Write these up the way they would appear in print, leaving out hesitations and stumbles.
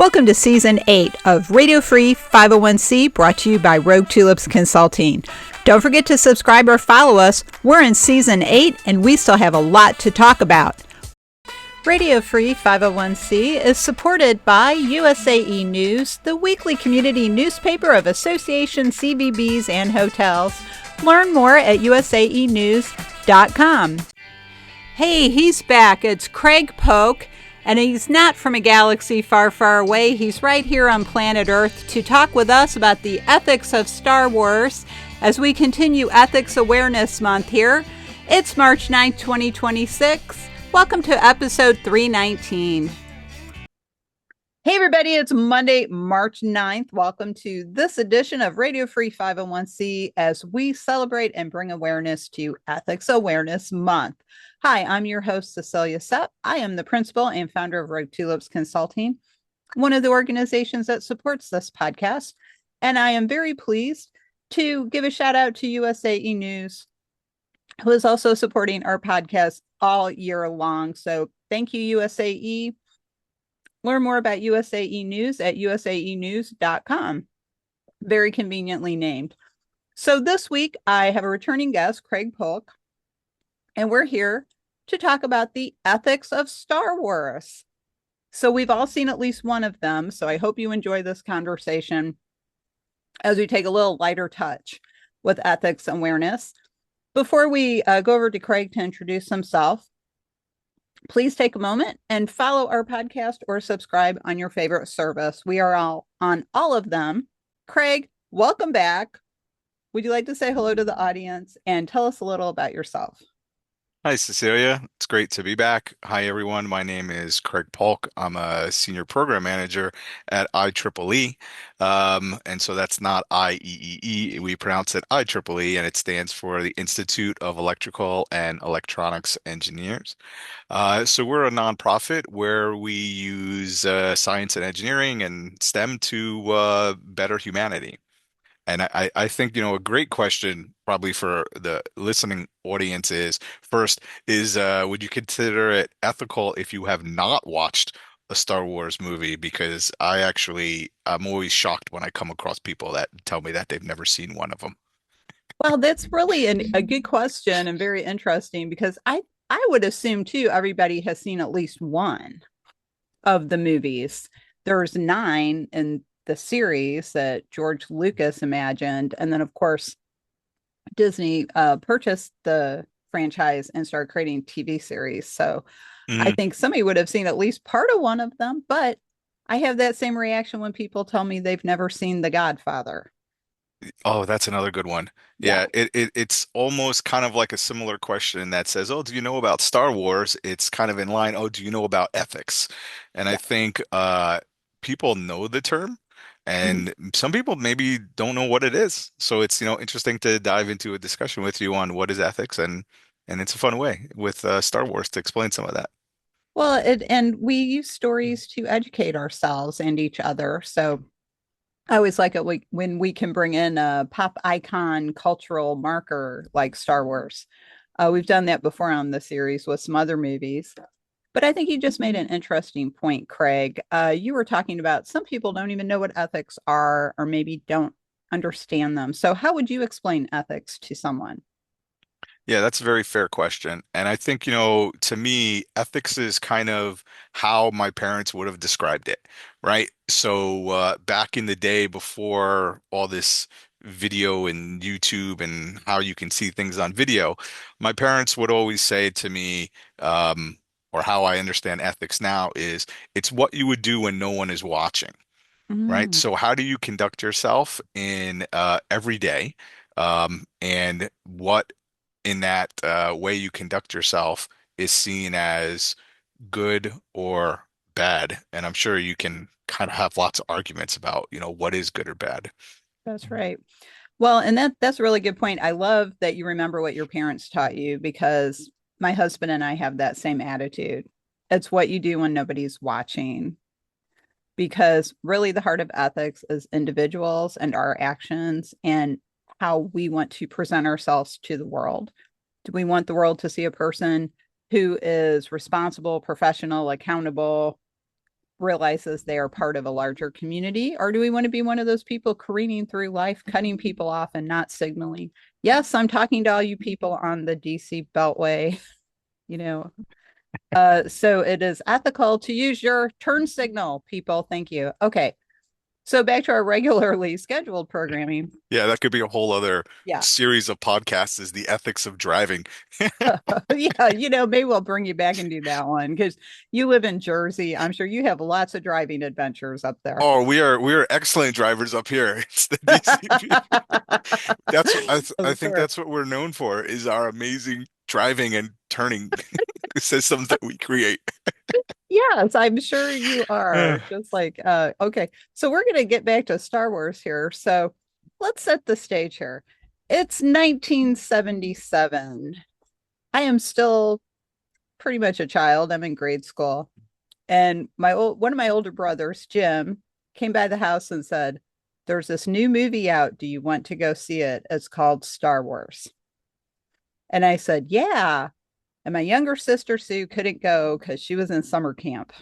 Welcome to Season 8 of Radio Free 501c, brought to you by Rogue Tulips Consulting. Don't forget to subscribe or follow us. We're in Season 8 and we still have a lot to talk about. Radio Free 501c is supported by USAE News, the weekly community newspaper of Association CVBs and hotels. Learn more at usaenews.com. Hey, he's back. It's Craig Polk. And he's not from a galaxy far, far away. He's right here on planet Earth to talk with us about the ethics of Star Wars as we continue Ethics Awareness Month here. It's March 9th, 2026. Welcome to episode 319. Hey everybody, it's Monday, March 9th. Welcome to this edition of Radio Free 501c as we celebrate and bring awareness to Ethics Awareness Month. Hi, I'm your host, Cecilia Sepp. I am the principal and founder of Rogue Tulips Consulting, one of the organizations that supports this podcast. And I am very pleased to give a shout out to USAE News, who is also supporting our podcast all year long. So thank you, USAE. Learn more about USAE News at usaenews.com. Very conveniently named. So this week, I have a returning guest, Craig Polk, and we're here to talk about the ethics of Star Wars. So we've all seen at least one of them. So I hope you enjoy this conversation as we take a little lighter touch with ethics awareness. Before we go over to Craig to introduce himself, please take a moment and follow our podcast or subscribe on your favorite service. We are all on all of them. Craig, welcome back. Would you like to say hello to the audience and tell us a little about yourself? Hi, Cecilia. It's great to be back. Hi, everyone. My name is Craig Polk. I'm a senior program manager at IEEE. And so that's not IEEE. We pronounce it IEEE, and it stands for the Institute of Electrical and Electronics Engineers. So we're a nonprofit where we use science and engineering and STEM to better humanity. And I think, a great question probably for the listening audience is first is would you consider it ethical if you have not watched a Star Wars movie? Because I'm always shocked when I come across people that tell me that they've never seen one of them. Well, that's really a good question and very interesting because I would assume too, everybody has seen at least one of the movies. There's 9 in the series that George Lucas imagined. And then, of course, Disney purchased the franchise and started creating TV series. So I think somebody would have seen at least part of one of them. But I have that same reaction when people tell me they've never seen The Godfather. Oh, that's another good one. Yeah. Yeah, it's almost kind of like a similar question that says, "Oh, do you know about Star Wars?" It's kind of in line, "Oh, do you know about ethics?" And I Yeah. think people know the term, Mhm. and some people maybe don't know what it is. So it's, interesting to dive into a discussion with you on what is ethics, and it's a fun way with Star Wars to explain some of that. Well, and we use stories to educate ourselves and each other. So I always like it when we can bring in a pop icon cultural marker like Star Wars. We've done that before on the series with some other movies. But I think you just made an interesting point, Craig. You were talking about some people don't even know what ethics are or maybe don't understand them. So, how would you explain ethics to someone? Yeah, that's a very fair question. And I think, to me, ethics is kind of how my parents would have described it, right? So, back in the day before all this video and YouTube and how you can see things on video, my parents would always say to me, or how I understand ethics now is it's what you would do when no one is watching, right? Mm, So how do you conduct yourself in every day? And what in that way you conduct yourself is seen as good or bad. And I'm sure you can kind of have lots of arguments about, what is good or bad. that's right. Well, and that's a really good point. I love that you remember what your parents taught you because my husband and I have that same attitude. It's what you do when nobody's watching. Because really the heart of ethics is individuals and our actions and how we want to present ourselves to the world. Do we want the world to see a person who is responsible, professional, accountable, realizes they are part of a larger community? Or do we want to be one of those people careening through life, cutting people off and not signaling? Yes, I'm talking to all you people on the DC Beltway, you know. So it is ethical to use your turn signal, people. Thank you. Okay. So back to our regularly scheduled programming. Yeah, that could be a whole other Yeah. series of podcasts is the ethics of driving. Yeah, maybe we'll bring you back and do that one because you live in Jersey. I'm sure you have lots of driving adventures up there. Oh, we are excellent drivers up here. It's the DCP. That's I Of think course. that's what we're known for is our amazing driving and turning systems that we create. Yes, I'm sure you are. Just like, okay. So we're going to get back to Star Wars here. So let's set the stage here. It's 1977. I am still pretty much a child. I'm in grade school. And one of my older brothers, Jim, came by the house and said, "There's this new movie out. Do you want to go see it? It's called Star Wars." And I said, "Yeah." And my younger sister Sue couldn't go because she was in summer camp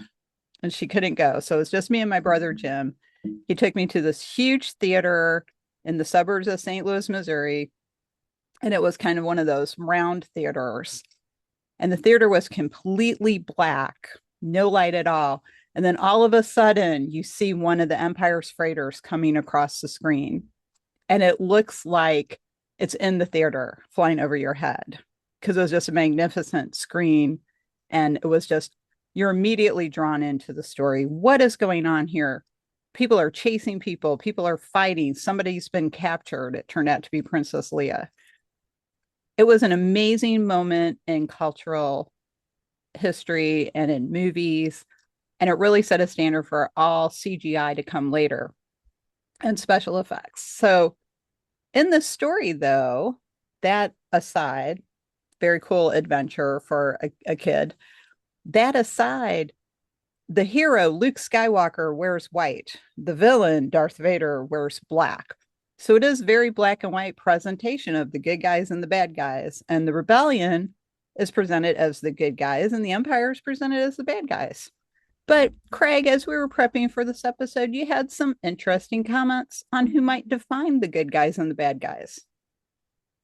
and she couldn't go. So it was just me and my brother Jim. He took me to this huge theater in the suburbs of St. Louis, Missouri. And it was kind of one of those round theaters. And the theater was completely black, no light at all. And then all of a sudden, you see one of the Empire's freighters coming across the screen. And it looks like it's in the theater flying over your head because it was just a magnificent screen. And it was just, you're immediately drawn into the story. What is going on here? People are chasing people, people are fighting. Somebody's been captured. It turned out to be Princess Leia. It was an amazing moment in cultural history and in movies. And it really set a standard for all CGI to come later and special effects. So, in the story, though, that aside, very cool adventure for a kid. That aside, the hero, Luke Skywalker, wears white. The villain, Darth Vader, wears black. So it is very black and white presentation of the good guys and the bad guys. And the rebellion is presented as the good guys, and the Empire is presented as the bad guys. But Craig, as we were prepping for this episode, you had some interesting comments on who might define the good guys and the bad guys.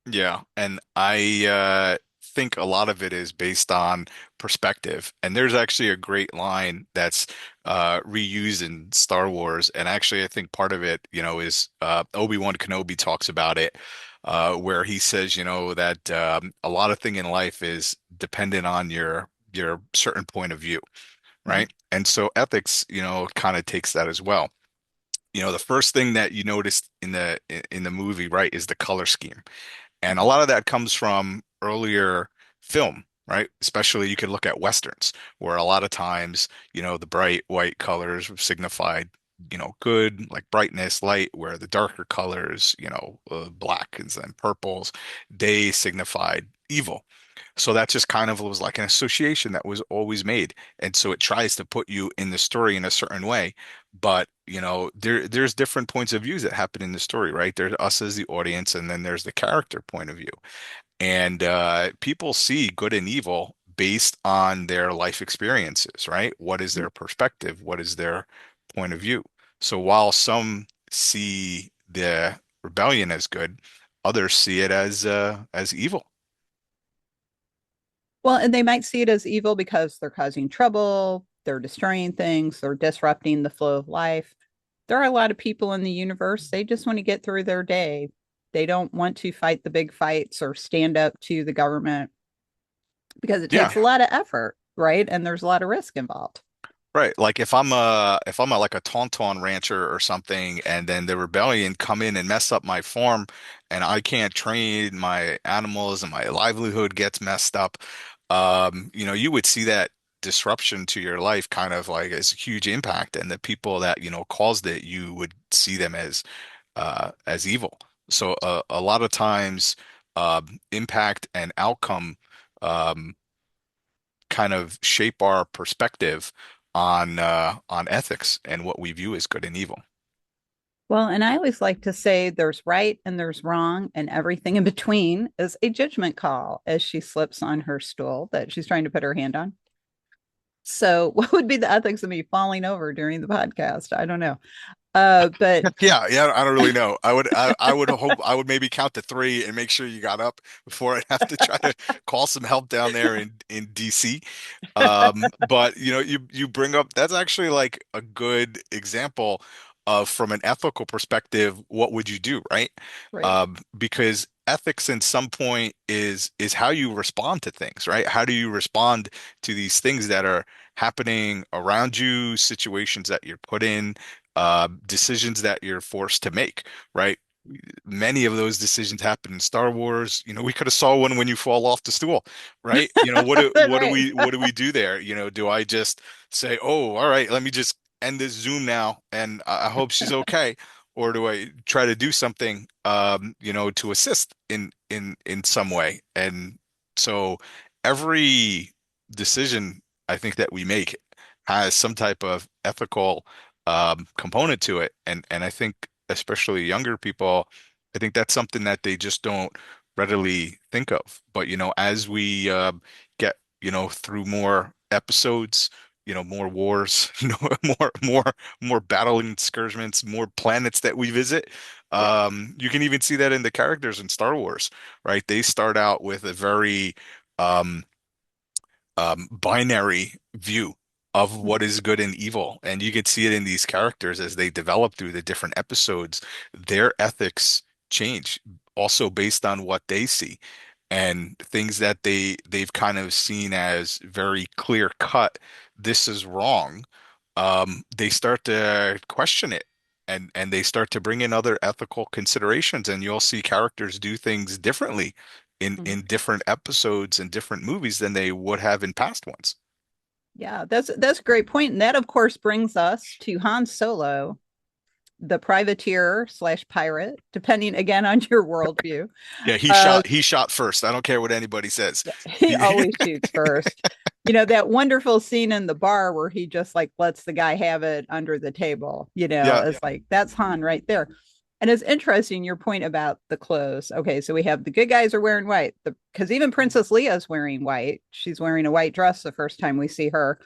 Yeah, and I think a lot of it is based on perspective. And there's actually a great line that's reused in Star Wars, and actually I think part of it, is Obi-Wan Kenobi talks about it, where he says, that a lot of thing in life is dependent on your certain point of view, Mm-hmm. right? And so ethics, kind of takes that as well. The first thing that you noticed in the movie, right, is the color scheme. And a lot of that comes from earlier film, right? Especially you could look at Westerns, where a lot of times, the bright white colors signified, good, like brightness, light, where the darker colors, blacks and purples, they signified evil. So that just kind of was like an association that was always made. And so it tries to put you in the story in a certain way. But, there's different points of views that happen in the story, right? There's us as the audience, and then there's the character point of view. And people see good and evil based on their life experiences, right? What is their perspective? What is their point of view? So while some see the rebellion as good, others see it as evil. Well, and they might see it as evil because they're causing trouble, they're destroying things, they're disrupting the flow of life. There are a lot of people in the universe, they just want to get through their day. They don't want to fight the big fights or stand up to the government because it Yeah, takes a lot of effort, right? And there's a lot of risk involved. right. Like if I'm a like a Tauntaun rancher or something, and then the rebellion come in and mess up my farm, and I can't train my animals, and my livelihood gets messed up, you would see that disruption to your life kind of like as a huge impact, and the people that caused it, you would see them as evil. So a lot of times, impact and outcome. Um, Kind of shape our perspective on ethics and what we view as good and evil. Well, and I always like to say there's right and there's wrong, and everything in between is a judgment call as she slips on her stool that she's trying to put her hand on. So, what would be the ethics of me falling over during the podcast? I don't know. But Yeah, yeah, I don't really know. I would hope I would maybe count to three and make sure you got up before I'd have to try to call some help down there in DC. But you bring up that's actually like a good example of from an ethical perspective, what would you do, right? right. Because ethics in some point is how you respond to things, right? How do you respond to these things that are happening around you, situations that you're put in, decisions that you're forced to make, right? Many of those decisions happen in Star Wars. We could have saw one when you fall off the stool, right? Right. What do we do there? Do I just say, "Oh, all right, let me just end this Zoom now, and I hope she's okay," or do I try to do something, to assist in some way? And so every decision I think that we make has some type of ethical component to it, and I think especially younger people, I think that's something that they just don't readily think of. But as we get through more episodes, more wars, more battling excursions, more planets that we visit. Yeah. You can even see that in the characters in Star Wars, right? They start out with a very um, binary view of what is good and evil. And you could see it in these characters as they develop through the different episodes. Their ethics change also based on what they see and things that they've kind of seen as very clear cut. This is wrong. They start to question it. And they start to bring in other ethical considerations, and you'll see characters do things differently in Mhm. different episodes and different movies than they would have in past ones. Yeah, that's a great point. And that of course brings us to Han Solo, the privateer slash pirate, depending again on your worldview. Yeah, he Uh, shot he shot first. I don't care what anybody says. yeah, he He, always shoots first. That wonderful scene in the bar where he just like lets the guy have it under the table, yeah. it's like that's Han right there. And it's interesting your point about the clothes. Okay, so we have the good guys are wearing white, because even Princess Leia's wearing white. She's wearing a white dress the first time we see her.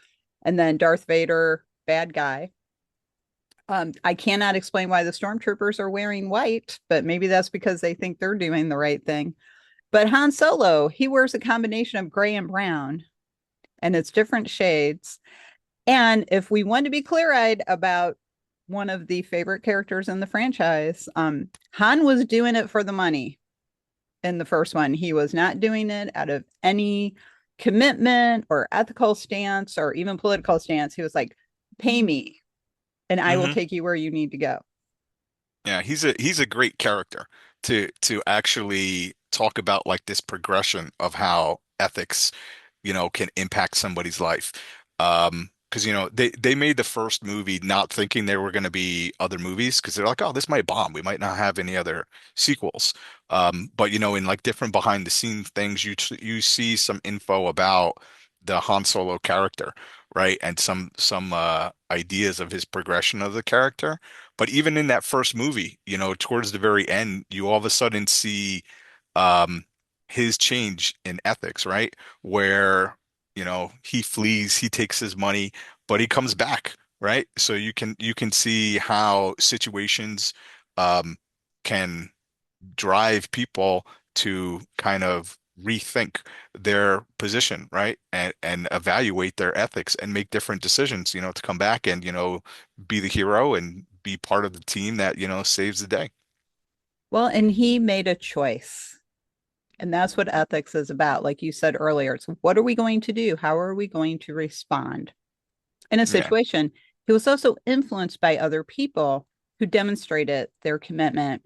And then Darth Vader, bad guy. I cannot explain why the stormtroopers are wearing white, but maybe that's because they think they're doing the right thing. But Han Solo, he wears a combination of gray and brown, and it's different shades. And if we want to be clear eyed about one of the favorite characters in the franchise, Han was doing it for the money in the first one. He was not doing it out of any commitment or ethical stance or even political stance. He was like, pay me and I will Hmm. take you where you need to go. Yeah, he's a great character to actually talk about like this progression of how ethics, can impact somebody's life. Because they made the first movie not thinking there were going to be other movies because they're like, oh, this might bomb. We might not have any other sequels. But in like different behind the scenes things, you see some info about the Han Solo character, right? And some ideas of his progression of the character. But even in that first movie, towards the very end, you all of a sudden see um his change in ethics, right? Where, he flees, he takes his money, but he comes back, right? So you can see how situations um can drive people to kind of rethink their position, right? And evaluate their ethics and make different decisions, to come back and, be the hero and be part of the team that, saves the day. Well, and he made a choice. And that's what ethics is about. Like you said earlier, it's what are we going to do? How are we going to respond in a Yeah. situation? He was also influenced by other people who demonstrated their commitment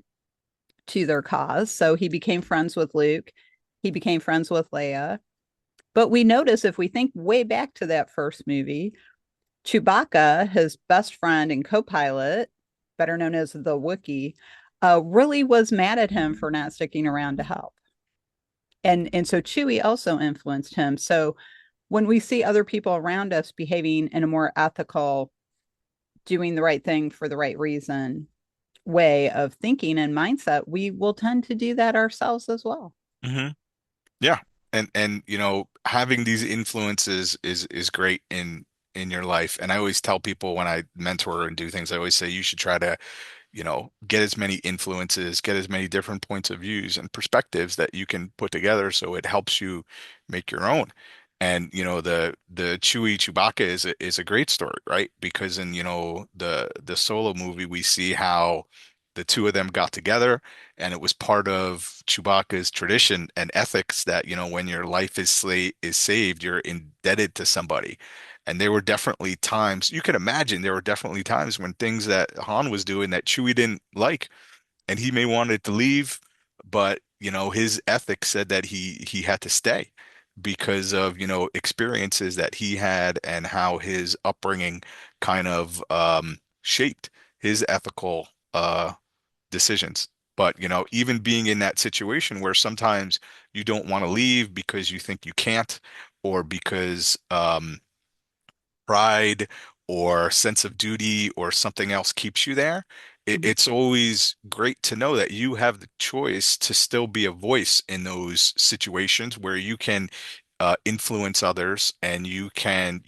to their cause. So he became friends with Luke, he became friends with Leia. But we notice if we think way back to that first movie, Chewbacca, his best friend and co pilot, better known as the Wookiee, really was mad at him for not sticking around to help. And so Chewie also influenced him. So when we see other people around us behaving in a more ethical, doing the right thing for the right reason way of thinking and mindset, we will tend to do that ourselves as well. Hmm. Yeah. And having these influences is great in your life. And I always tell people when I mentor and do things, I always say you should try to get as many influences, get as many different points of views and perspectives that you can put together so it helps you make your own. And the Chewbacca is a great story, right? Because in the Solo movie we see how the two of them got together, and it was part of Chewbacca's tradition and ethics that when your life is saved, you're indebted to somebody. And there were definitely times, you can imagine there were definitely times when things that Han was doing that Chewie didn't like, and he may wanted to leave, but his ethics said that he had to stay because of experiences that he had and how his upbringing kind of shaped his ethical decisions. But even being in that situation where sometimes you don't want to leave because you think you can't, or because pride or sense of duty or something else keeps you there, Mhm. it's always great to know that you have the choice to still be a voice in those situations where you can influence others, and you can,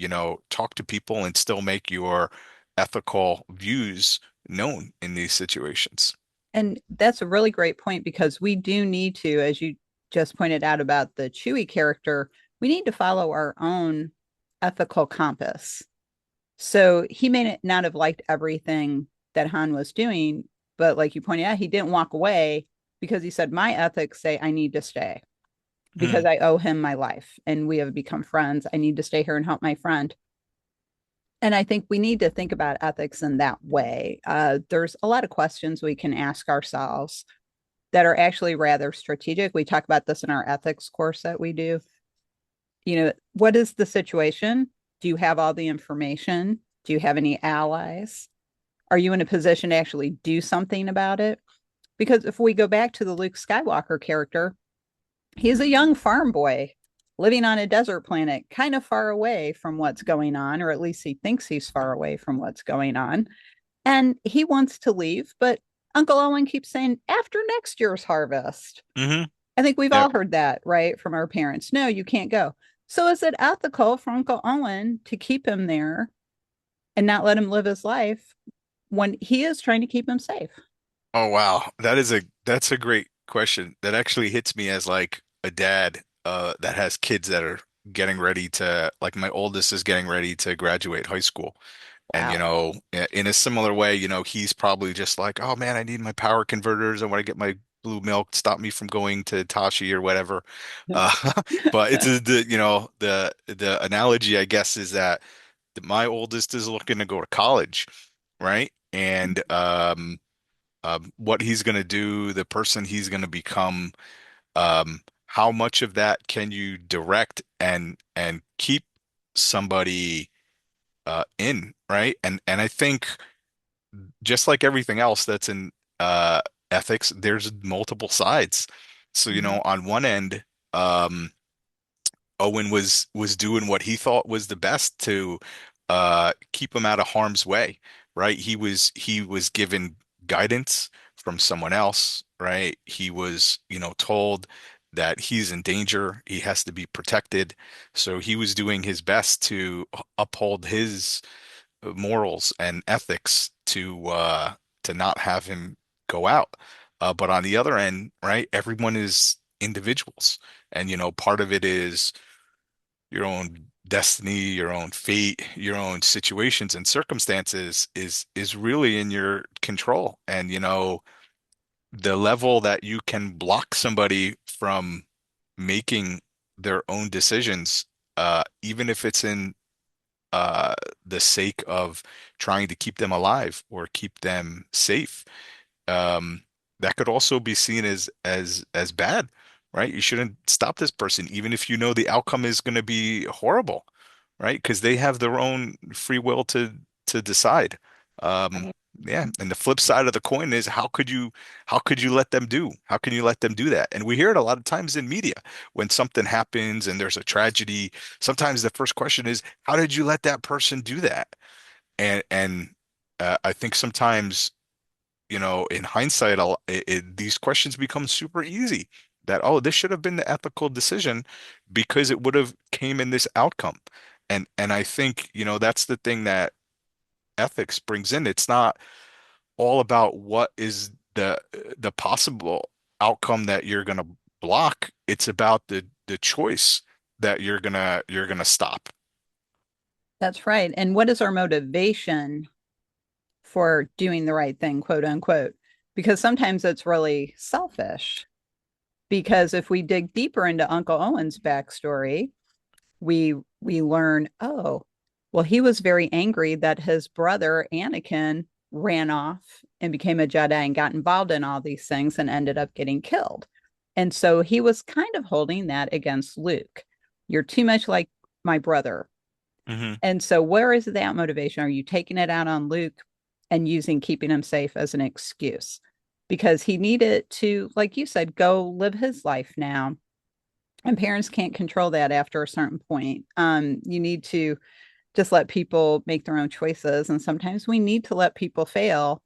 talk to people and still make your ethical views known in these situations. And that's a really great point because we do need to, as you just pointed out about the Chewie character, we need to follow our own ethical compass. So he may not have liked everything that Han was doing, but like you pointed out, he didn't walk away because he said, my ethics say I need to stay because Mhm. I owe him my life and we have become friends. I need to stay here and help my friend. And I think we need to think about ethics in that way. There's a lot of questions we can ask ourselves that are actually rather strategic. We talk about this in our ethics course that we do. What is the situation? Do you have all the information? Do you have any allies? Are you in a position to actually do something about it? Because if we go back to the Luke Skywalker character, he's a young farm boy living on a desert planet, kind of far away from what's going on, or at least he thinks he's far away from what's going on. And he wants to leave, but Uncle Owen keeps saying, after next year's harvest. Mhm. I think we've Yep. all heard that, right, from our parents. No, you can't go. So is it ethical for Uncle Owen to keep him there and not let him live his life when he is trying to keep him safe? Oh wow. That's a great question. That actually hits me as like a dad that has kids that are getting ready to, like, my oldest is getting ready to graduate high school. And Wow. in a similar way, he's probably just like, "Oh man, I need my power converters. I want to get my blue milk. Stop me from going to Tashi or whatever." Uh but it's the analogy, I guess, is that my oldest is looking to go to college, right? And what he's going to do, the person he's going to become, how much of that can you direct and keep somebody in, right? And I think just like everything else that's in uh, ethics, there's multiple sides. So, Mhm. on one end, um, Owen was doing what he thought was the best to keep him out of harm's way, right? He was given guidance from someone else, right? He was, told that he's in danger, he has to be protected. So he was doing his best to uphold his morals and ethics to not have him go out. But on the other end, right, everyone is individuals, and part of it is your own destiny, your own fate, your own situations and circumstances is really in your control. And the level that you can block somebody from making their own decisions, even if it's in uh, the sake of trying to keep them alive or keep them safe. Um, that could also be seen as bad, right? You shouldn't stop this person, even if you know the outcome is going to be horrible, right? Because they have their own free will to decide. Um, Right. yeah, and the flip side of the coin is how could you let them do? How can you let them do that? And we hear it a lot of times in media when something happens and there's a tragedy. Sometimes the first question is, how did you let that person do that? And I think sometimes in hindsight, these questions become super easy that, oh, this should have been the ethical decision because it would have came in this outcome. And I think, that's the thing that ethics brings in. It's not all about what is the possible outcome that you're going to block. It's about the choice that you're gonna stop. That's right. And what is our motivation for doing the right thing, quote unquote? Because sometimes it's really selfish. Because if we dig deeper into Uncle Owen's backstory, we learn, oh, well, he was very angry that his brother Anakin ran off and became a Jedi and got involved in all these things and ended up getting killed. And so he was kind of holding that against Luke. You're too much like my brother. Hmm. And so where is that motivation? Are you taking it out on Luke and using keeping him safe as an excuse? Because he needed to, like you said, go live his life now. And parents can't control that after a certain point. You need to just let people make their own choices. And sometimes we need to let people fail,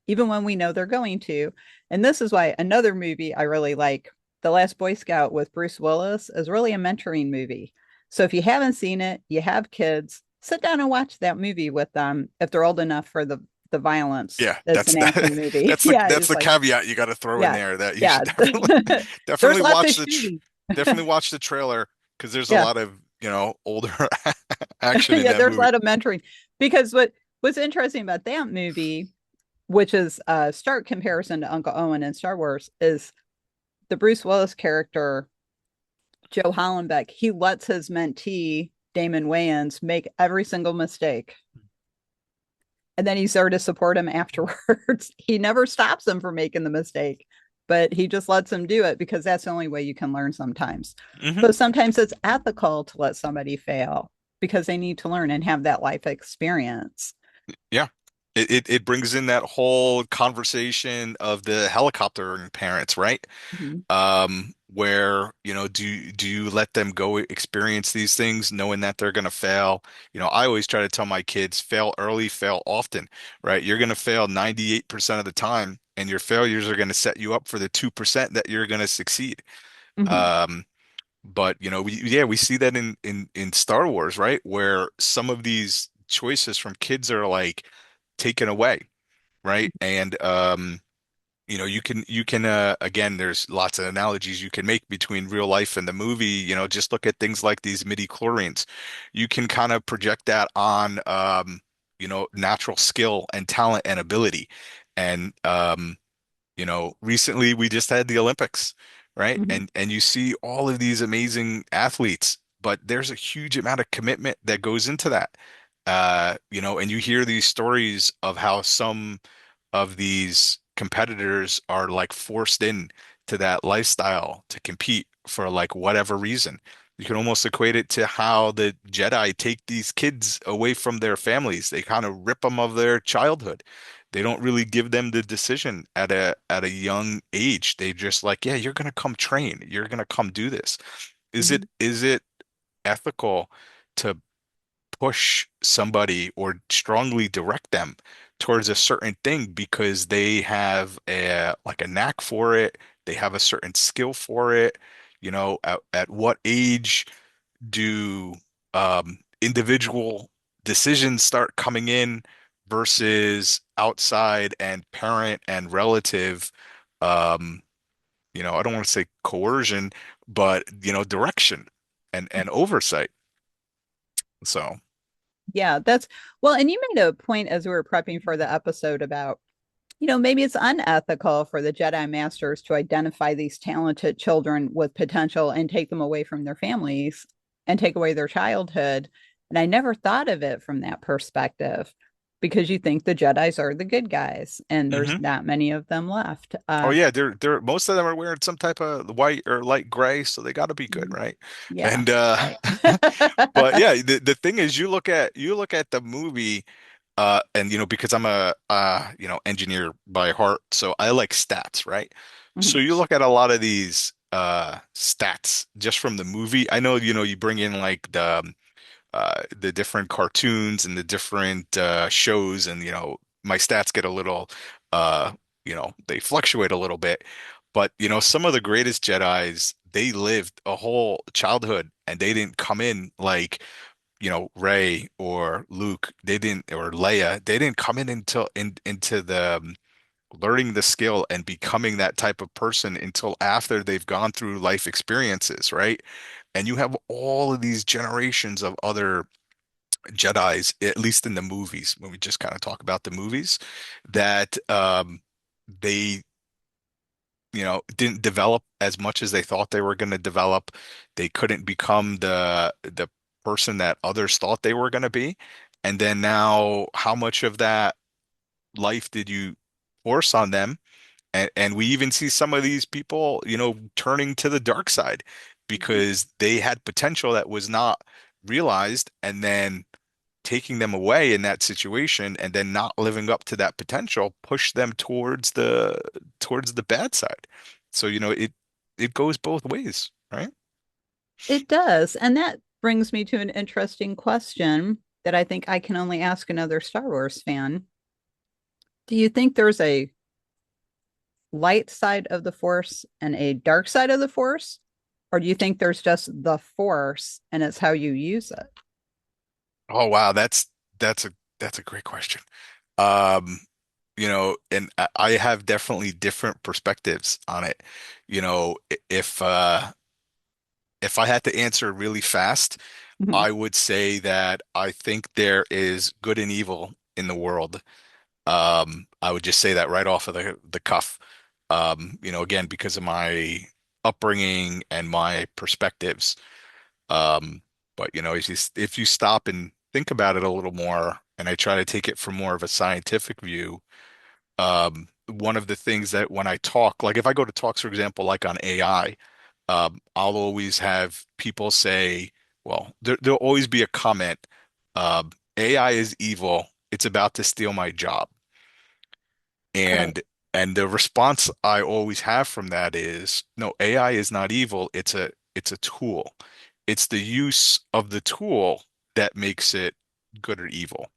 even when we know they're going to. And this is why another movie I really like, The Last Boy Scout with Bruce Willis, is really a mentoring movie. So if you haven't seen it, you have kids, sit down and watch that movie with them if they're old enough for the violence. Yeah, It's that's an action movie. that's the Yeah, that's it's the like, caveat you got to throw in yeah, there that you should yeah. definitely There's definitely lots of watch the tr shooting. definitely watch the trailer because there's a Yeah. lot of, older action in Yeah, that there's a movie. lot of mentoring because what's interesting about that movie, which is a stark comparison to Uncle Owen in Star Wars, is the Bruce Willis character, Joe Hollenbeck. He lets his mentee, Damon Wayans, make every single mistake. And then he's there to support him afterwards. He never stops him from making the mistake, but he just lets him do it because that's the only way you can learn sometimes. Hmm. So sometimes it's ethical to let somebody fail because they need to learn and have that life experience. Yeah. It brings in that whole conversation of the helicoptering parents, right? Mhm. Where, do you let them go experience these things knowing that they're going to fail? I always try to tell my kids, fail early, fail often, right? You're going to fail 98% of the time, and your failures are going to set you up for the 2% that you're going to succeed. Mhm. Um, but we see that in Star Wars, right? Where some of these choices from kids are like taken away, right? And you can again, there's lots of analogies you can make between real life and the movie. Just look at things like these midi-chlorians. You can kind of project that on natural skill and talent and ability. And recently we just had the Olympics, right? Mhm. And you see all of these amazing athletes, but there's a huge amount of commitment that goes into that. And you hear these stories of how some of these competitors are like forced in to that lifestyle to compete for like whatever reason. You can almost equate it to how the Jedi take these kids away from their families. They kind of rip them of their childhood. They don't really give them the decision at a young age. They just like, yeah, you're gonna come train. You're gonna come do this. Is it Mhm. is it ethical to push somebody or strongly direct them towards a certain thing because they have a knack for it, they have a certain skill for it? At what age do individual decisions start coming in versus outside and parent and relative, um, I don't want to say coercion, but direction and oversight. So, Yeah, that's well, and you made a point as we were prepping for the episode about, maybe it's unethical for the Jedi Masters to identify these talented children with potential and take them away from their families and take away their childhood. And I never thought of it from that perspective because you think the Jedis are the good guys and there's mhm. not many of them left. Oh yeah, they're most of them are wearing some type of white or light gray, so they got to be good, right? Yeah, And right. but yeah, the thing is you look at the movie and because I'm a engineer by heart, so I like stats, right? So Mhm. you look at a lot of these stats just from the movie. I know you bring in like the different cartoons and the different shows, and my stats get a little they fluctuate a little bit. But some of the greatest Jedis, they lived a whole childhood and they didn't come in like, Ray or Luke, they didn't, or Leia, they didn't come in until into the learning the skill and becoming that type of person until after they've gone through life experiences, right? And you have all of these generations of other Jedis, at least in the movies, when we just kind of talk about the movies, that they, didn't develop as much as they thought they were going to develop. They couldn't become the person that others thought they were going to be. And then now, how much of that life did you force on them? And we even see some of these people, turning to the dark side Mhm. because they had potential that was not realized, and then taking them away in that situation and then not living up to that potential push them towards the bad side. So, it goes both ways, right? It does. And that brings me to an interesting question that I think I can only ask another Star Wars fan. Do you think there's a light side of the Force and a dark side of the Force? Or do you think there's just the Force and it's how you use it? Oh wow, that's a great question. Um, and I have definitely different perspectives on it. If I had to answer really fast, Mhm. I would say that I think there is good and evil in the world. I would just say that right off of the cuff. Again, because of my upbringing and my perspectives. Um, but if you stop and think about it a little more, and I try to take it from more of a scientific view, one of the things that when I talk, like if I go to talks, for example, like on AI, I'll always have people say, well, there'll always be a comment, AI is evil. It's about to steal my job. Oh. And the response I always have from that is, no, AI is not evil. It's a tool. It's the use of the tool that makes it good or evil.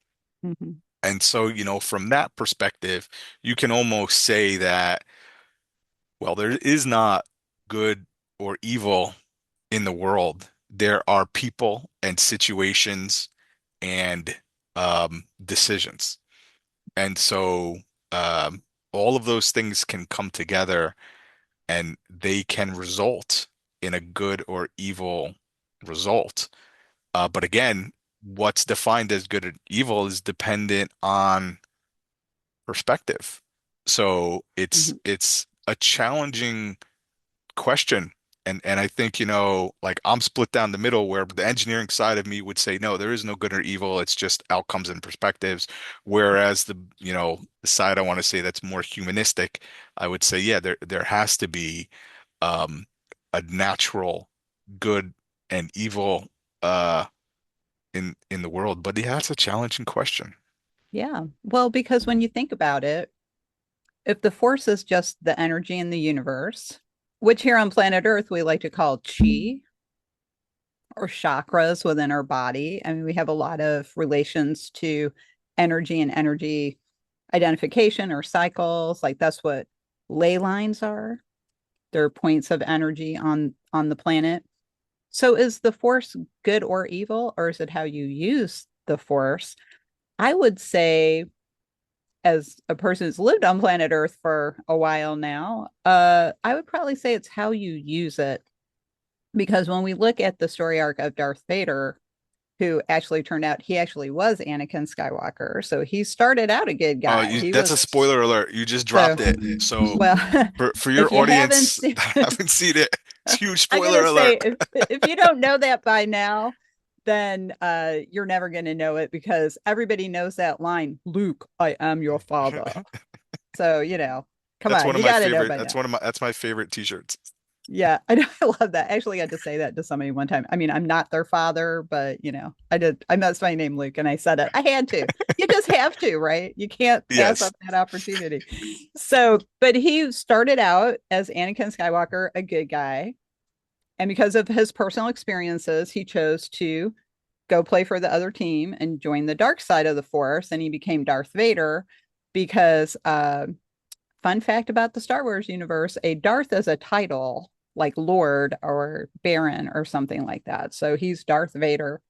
Mhm. And so, from that perspective, you can almost say that, well, there is not good or evil in the world. There are people and situations and decisions. And so all of those things can come together and they can result in a good or evil result. But again, what's defined as good and evil is dependent on perspective. So it's Mhm. it's a challenging question. And I think, like I'm split down the middle where the engineering side of me would say, no, there is no good or evil. It's just outcomes and perspectives. Whereas the side I want to say that's more humanistic, I would say, yeah, there has to be um, a natural good and evil uh, in the world. But yeah, that's a challenging question. Yeah. Well, because when you think about it, if the Force is just the energy in the universe, which here on planet Earth we like to call chi or chakras within our body. I mean, we have a lot of relations to energy and energy identification or cycles. Like that's what ley lines are. They're points of energy on the planet. So is the Force good or evil, or is it how you use the Force? I would say, as a person who's lived on planet Earth for a while now, I would probably say it's how you use it. Because when we look at the story arc of Darth Vader, who actually turned out he actually was Anakin Skywalker. So he started out a good Oh, guy. He that's a was spoiler alert. You just so dropped it. So well. for your If you haven't audience seen, that haven't seen it, it's huge I'm spoiler gonna say alert. if you don't know that by now, then you're never gonna know it because everybody knows that line, Luke, I am your father. So come That's on, one of you my got to know favorite. by That's now. one of my. That's my favorite t-shirts. Yeah, I love that. Actually, I had to say that to somebody one time. I mean, I'm not their father, but I did. I that's my name, Luke, and I said it. I had to. You just have to, right? You can't pass Yes. up that opportunity. So, but he started out as Anakin Skywalker, a good guy, and because of his personal experiences, he chose to go play for the other team and join the dark side of the Force, and he became Darth Vader because fun fact about the Star Wars universe, a Darth is a title like Lord or Baron or something like that. So he's Darth Vader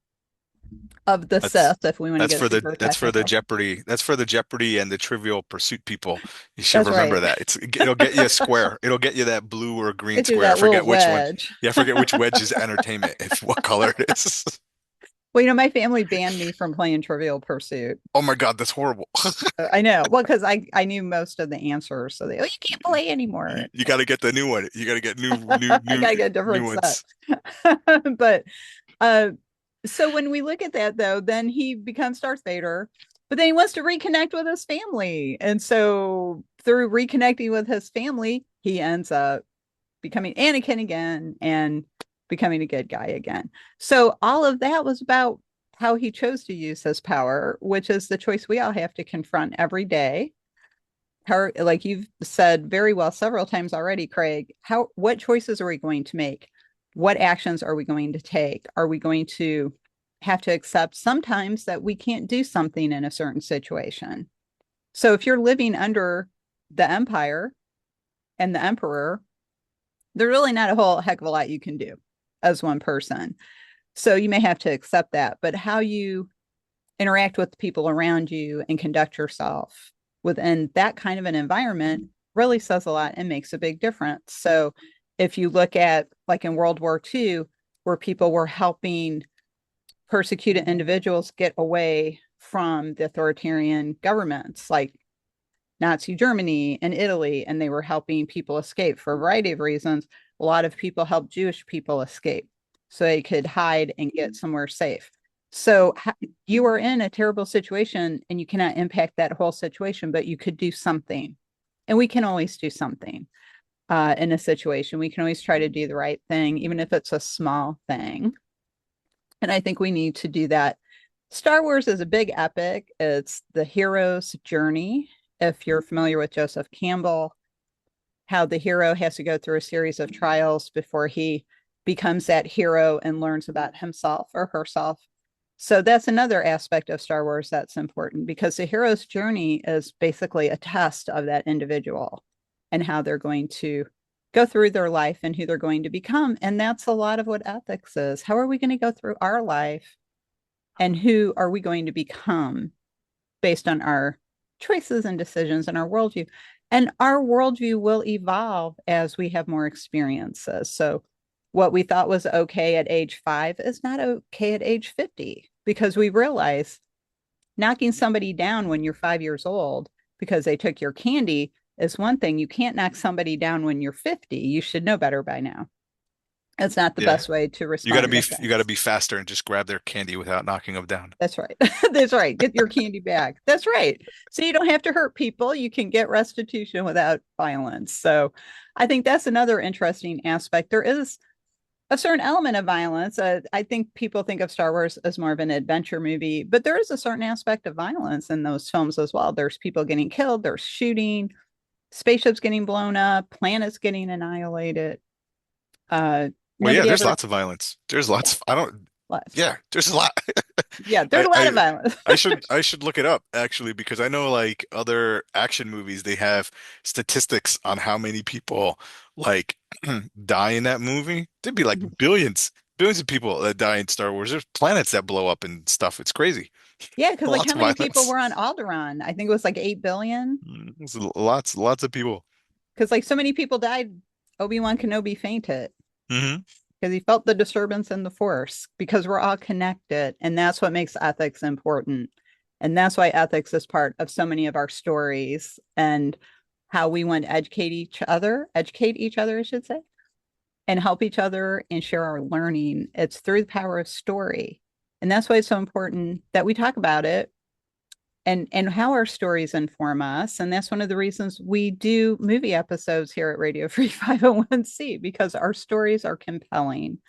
of the That's Sith, if we want to that's get for the super that's for the technical. Jeopardy. That's for the Jeopardy and the Trivial Pursuit people. You should That's remember right. that. It'll get you a square. It'll get you that blue or green Get you square. I that little forget which one. wedge. Yeah, I forget which wedge is entertainment. If what color it is. Well, my family banned me from playing Trivial Pursuit. Oh my God, that's horrible. I know. Well, because I knew most of the answers, so you can't play anymore. You got to get the new one. You got to get new I gotta get a new different set. ones. But uh, so when we look at that, though, then he becomes Darth Vader, but then he wants to reconnect with his family, and so through reconnecting with his family, he ends up becoming Anakin again and becoming a good guy again. So all of that was about how he chose to use his power, which is the choice we all have to confront every day. How, like you've said very well several times already, Craig, what choices are we going to make? What actions are we going to take? Are we going to have to accept sometimes that we can't do something in a certain situation? So if you're living under the empire and the emperor, there's really not a whole heck of a lot you can do as one person. So you may have to accept that, but how you interact with the people around you and conduct yourself within that kind of an environment really says a lot and makes a big difference. So if you look at like in World War II, where people were helping persecuted individuals get away from the authoritarian governments like Nazi Germany and Italy, and they were helping people escape for a variety of reasons. A lot of people helped Jewish people escape so they could hide and get somewhere safe. So you are in a terrible situation and you cannot impact that whole situation, but you could do something. And we can always do something in a situation. We can always try to do the right thing, even if it's a small thing. And I think we need to do that. Star Wars is a big epic. It's the hero's journey. If you're familiar with Joseph Campbell, how the hero has to go through a series of trials before he becomes that hero and learns about himself or herself. So that's another aspect of Star Wars that's important because the hero's journey is basically a test of that individual and how they're going to go through their life and who they're going to become. And that's a lot of what ethics is. How are we going to go through our life and who are we going to become based on our choices and decisions and our worldview? And our worldview will evolve as we have more experiences. So what we thought was okay at age 5 is not okay at age 50 because we realize knocking somebody down when you're 5 years old because they took your candy is one thing. You can't knock somebody down when you're 50. You should know better by now. It's not the Yeah. best way to respond to You got to things. be faster and just grab their candy without knocking them down. That's right. That's right. Get your candy back. That's right. So you don't have to hurt people. You can get restitution without violence. So I think that's another interesting aspect. There is a certain element of violence. I think people think of Star Wars as more of an adventure movie, but there is a certain aspect of violence in those films as well. There's people getting killed, there's shooting, spaceships getting blown up, planets getting annihilated. Uh, Well, yeah, Nobody there's ever, lots of violence. There's yeah, lots. I don't. less. Yeah, there's a lot. Yeah, there's I, a lot of I violence. I should look it up actually because I know like other action movies they have statistics on how many people like die in that movie. There'd be like billions of people that die in Star Wars. There's planets that blow up and stuff. It's crazy. Yeah, because like Lots how of many people violence. were on Alderaan? I think it was like 8 billion. It's lots of people. Because like so many people died, Obi-Wan Kenobi fainted Hmm. because he felt the disturbance in the force because we're all connected. And that's what makes ethics important. And that's why ethics is part of so many of our stories and how we want to educate each other, I should say, and help each other and share our learning. It's through the power of story. And that's why it's so important that we talk about it and how our stories inform us. And that's one of the reasons we do movie episodes here at Radio Free 501c because our stories are compelling.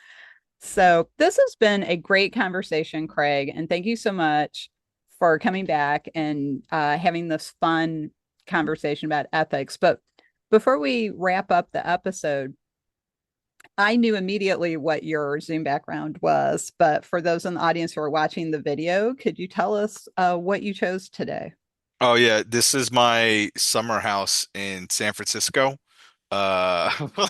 So this has been a great conversation, Craig, and thank you so much for coming back and having this fun conversation about ethics. But before we wrap up the episode, I knew immediately what your Zoom background was, but for those in the audience who are watching the video, could you tell us what you chose today? Oh yeah, this is my summer house in San Francisco. Uh no.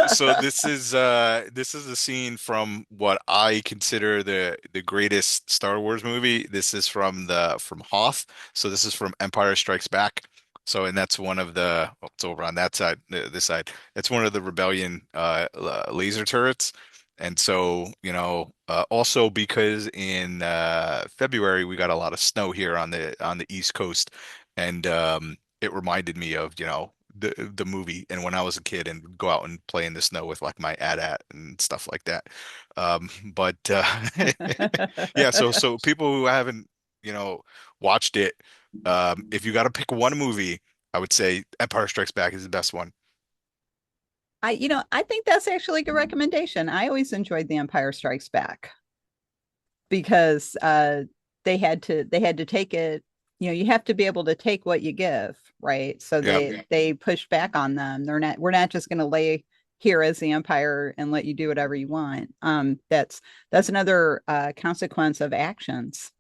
So this is a scene from what I consider the greatest Star Wars movie. This is from Hoth. So this is from Empire Strikes Back. So and that's one of the oh, it's over on that side, this side. It's one of the Rebellion laser turrets. And so, also because in February we got a lot of snow here on the East Coast, and it reminded me of, the movie and when I was a kid and go out and play in the snow with like my AT-AT and stuff like that. But yeah, so people who haven't, you know, watched it, if you got to pick one movie, I would say Empire Strikes Back is the best one. I think that's actually a good recommendation. I always enjoyed The Empire Strikes Back because they had to take it. You have to be able to take what you give, right? So Yeah. they pushed back on them. We're not just going to lay here as the empire and let you do whatever you want. That's another consequence of actions.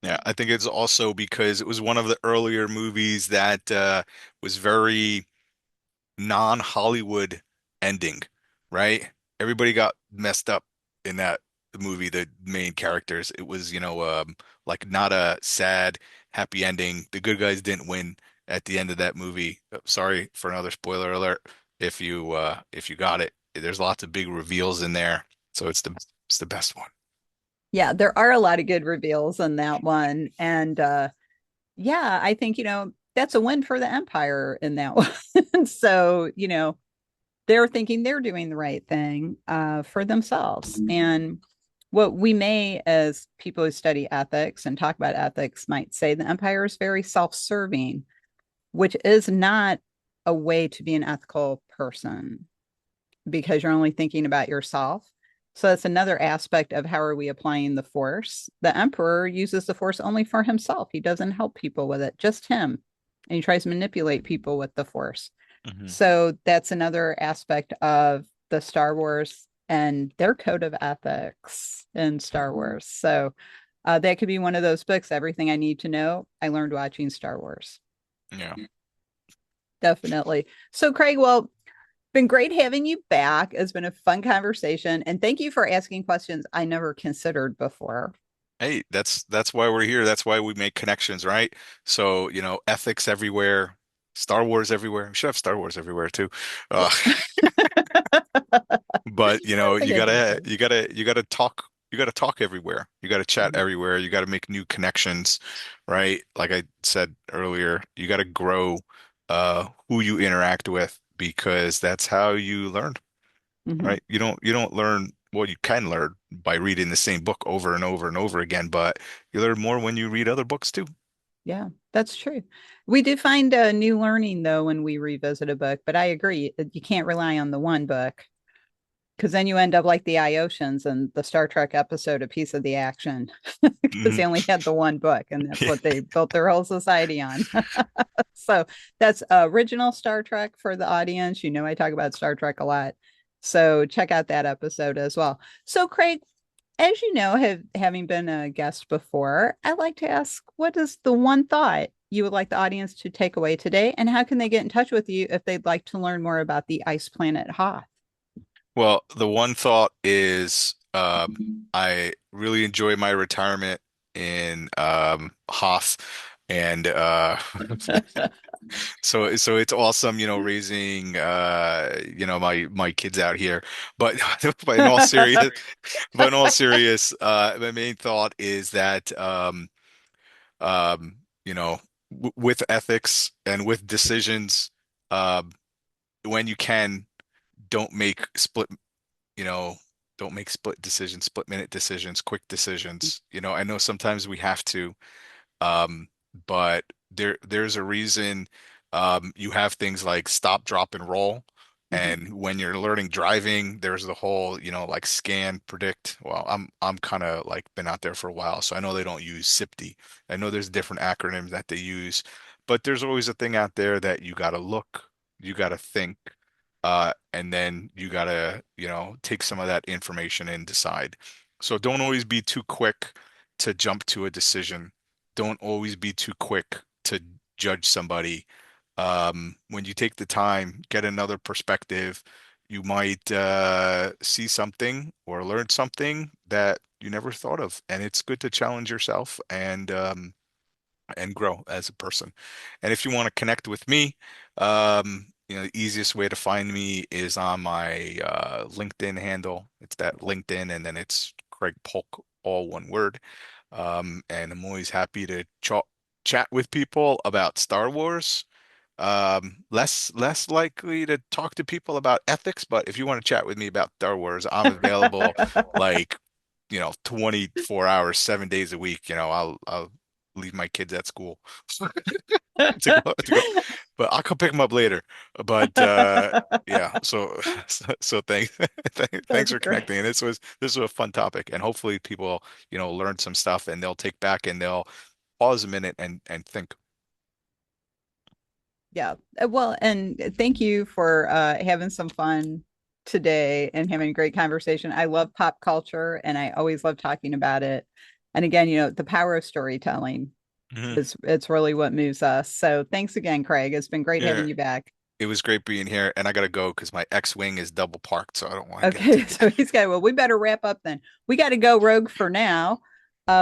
Yeah, I think it's also because it was one of the earlier movies that was very non-Hollywood ending, right? Everybody got messed up in that movie, the main characters. It was, like not a sad, happy ending. The good guys didn't win at the end of that movie. Sorry for another spoiler alert if you got it. There's lots of big reveals in there. So it's the best one. Yeah, there are a lot of good reveals in that one. And yeah, I think, that's a win for the empire in that one. So, they're thinking they're doing the right thing for themselves. And what we may, as people who study ethics and talk about ethics, might say the empire is very self serving, which is not a way to be an ethical person because you're only thinking about yourself. So that's another aspect of how are we applying the force. The emperor uses the force only for himself. He doesn't help people with it, just him. And he tries to manipulate people with the force. Hmm. So that's another aspect of the Star Wars and their code of ethics in Star Wars. So that could be one of those books. Everything I need to know, I learned watching Star Wars. Yeah. Definitely. So, Craig, well, been great having you back. It's been a fun conversation. And thank you for asking questions I never considered before. Hey, that's why we're here. That's why we make connections, right? So, ethics everywhere, Star Wars everywhere. We should have Star Wars everywhere too. Uh, but That's a you good gotta thinking. you gotta you gotta talk you gotta talk everywhere. You gotta chat Mhm. everywhere. You gotta make new connections, right? Like I said earlier, you gotta grow who you interact with because that's how you learn, Mhm. right? You don't learn, well, you can learn by reading the same book over and over and over again, but you learn more when you read other books too. Yeah, that's true. We do find new learning though when we revisit a book, but I agree that you can't rely on the one book because then you end up like the Iosians and the Star Trek episode, A Piece of the Action, because Hmm. they only had the one book and that's Yeah. what they built their whole society on. So that's original Star Trek for the audience. I talk about Star Trek a lot. So check out that episode as well. So, Craig, as you know, having been a guest before, I like to ask, what is the one thought you would like the audience to take away today, and how can they get in touch with you if they'd like to learn more about the ice planet Hoth? Well, the one thought is I really enjoy my retirement in Hoth, and so it's awesome, raising my kids out here. But but in all serious but in all serious, my main thought is that um, you know, w with ethics and with decisions, um, when you can, don't make split you know, don't make split decisions, split minute decisions, quick decisions. I know sometimes we have to, um, but there's a reason you have things like stop, drop, and roll. Mhm. And when you're learning driving, there's the whole, like scan, predict. Well, I'm kind of like been out there for a while, so I know they don't use SIPD. I know there's different acronyms that they use, but there's always a thing out there that you gotta look, you gotta think, and then you gotta, take some of that information and decide. So don't always be too quick. to jump to a decision. Don't always be too quick to judge somebody. When you take the time, get another perspective, you might see something or learn something that you never thought of. And it's good to challenge yourself and grow as a person. And if you want to connect with me, the easiest way to find me is on my LinkedIn handle. It's that LinkedIn, and then it's Craig Polk, all one word. And I'm always happy to chat with people about Star Wars. Less likely to talk to people about ethics, but if you want to chat with me about Star Wars, I'm available like 24 hours, 7 days a week. I'll leave my kids at school to go, but I'll come pick them up later. But yeah, so thanks, thanks That's for great. connecting. And this was a fun topic, and hopefully people learn some stuff and they'll take back and they'll pause a minute and think. Yeah. Well, and thank you for having some fun today and having a great conversation. I love pop culture and I always love talking about it. And again, the power of storytelling Mhm. it's really what moves us. So thanks again, Craig. It's been great Yeah, having you back. it was great being here, and I gotta go because my X-wing is double parked, so I don't want to get into Okay, so he's got, well, we better wrap up then. We got to go Rogue for now,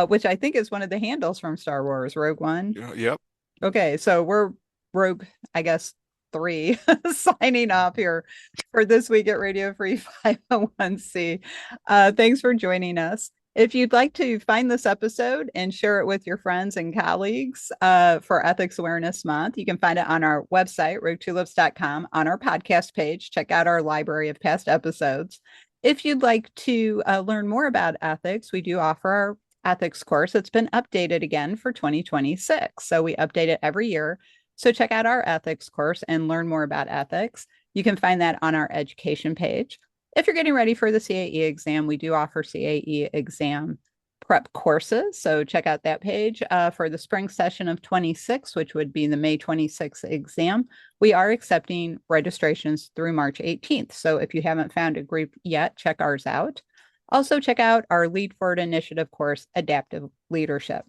which I think is one of the handles from Star Wars, Rogue One. Yep. Okay, so we're Rogue, I guess, 3 signing off here for this week at Radio Free 501c. Thanks for joining us. If you'd like to find this episode and share it with your friends and colleagues for Ethics Awareness Month, you can find it on our website, roguetulips.com, on our podcast page. Check out our library of past episodes. If you'd like to learn more about ethics, we do offer our ethics course. It's been updated again for 2026. So we update it every year. So check out our ethics course and learn more about ethics. You can find that on our education page. If you're getting ready for the CAE exam, we do offer CAE exam prep courses. So check out that page for the spring session of 26, which would be the May 26th exam. We are accepting registrations through March 18th. So if you haven't found a group yet, check ours out. Also, check out our Lead Forward Initiative course, Adaptive Leadership.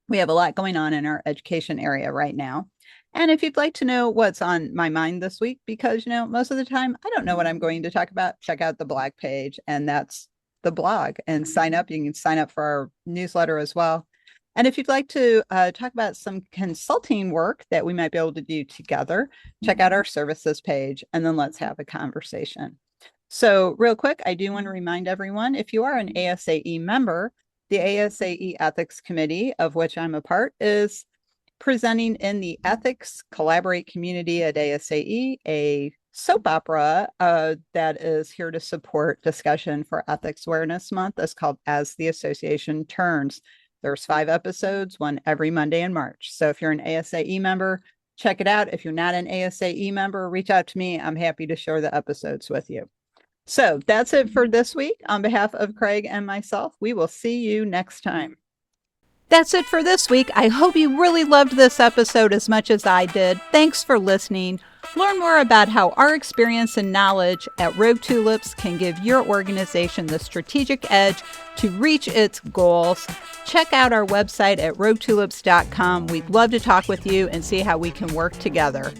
We have a lot going on in our education area right now. And if you'd like to know what's on my mind this week, because, most of the time I don't know what I'm going to talk about, check out the blog page, and that's the blog, and sign up. You can sign up for our newsletter as well. And if you'd like to talk about some consulting work that we might be able to do together, check out our services page, and then let's have a conversation. So real quick, I do want to remind everyone, if you are an ASAE member, the ASAE Ethics Committee, of which I'm a part, is presenting in the Ethics Collaborate community at ASAE, a soap opera that is here to support discussion for Ethics Awareness Month. It's called As the Association Turns. There's 5 episodes, one every Monday in March. So if you're an ASAE member, check it out. If you're not an ASAE member, reach out to me. I'm happy to share the episodes with you. So that's it for this week. On behalf of Craig and myself, we will see you next time. That's it for this week. I hope you really loved this episode as much as I did. Thanks for listening. Learn more about how our experience and knowledge at Rogue Tulips can give your organization the strategic edge to reach its goals. Check out our website at roguetulips.com. We'd love to talk with you and see how we can work together.